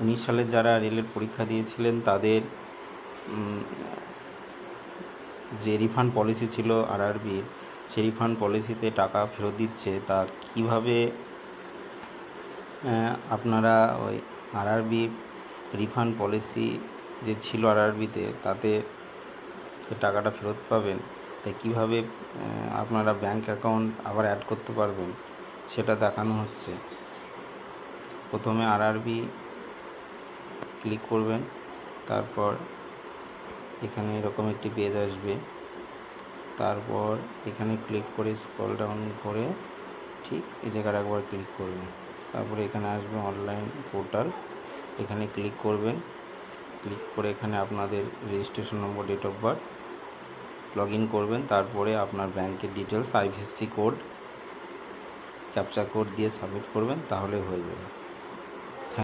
19 সালের যারা রেলের পরীক্ষা দিয়েছিলেন তাদের যে রিফান্ড পলিসি ছিল আরআরবির, সেই রিফান্ড পলিসিতে টাকা ফেরত দিচ্ছে, তা কিভাবে আপনারা ওই আরআরবি রিফান্ড পলিসি যে ছিল আরআরবিতে, তাতে টাকাটা ফেরত পাবেন, তাই কীভাবে আপনারা ব্যাঙ্ক অ্যাকাউন্ট আবার অ্যাড করতে পারবেন সেটা দেখানো হচ্ছে। প্রথমে আরআরবি ক্লিক করবেন, তারপর এখানে এরকম একটি পেজ আসবে, তারপর এখানে ক্লিক করে স্ক্রল ডাউন করে ঠিক এই জায়গাটা একবার ক্লিক করবেন, তারপরে এখানে আসবে অনলাইন পোর্টাল, এখানে ক্লিক করবেন। ক্লিক করে এখানে আপনাদের registration number, date of birth log in করবেন, তারপরে আপনার ব্যাংকের details, IFSC code, captcha code দিয়ে সাবমিট করবেন, তাহলে হয়ে যাবে।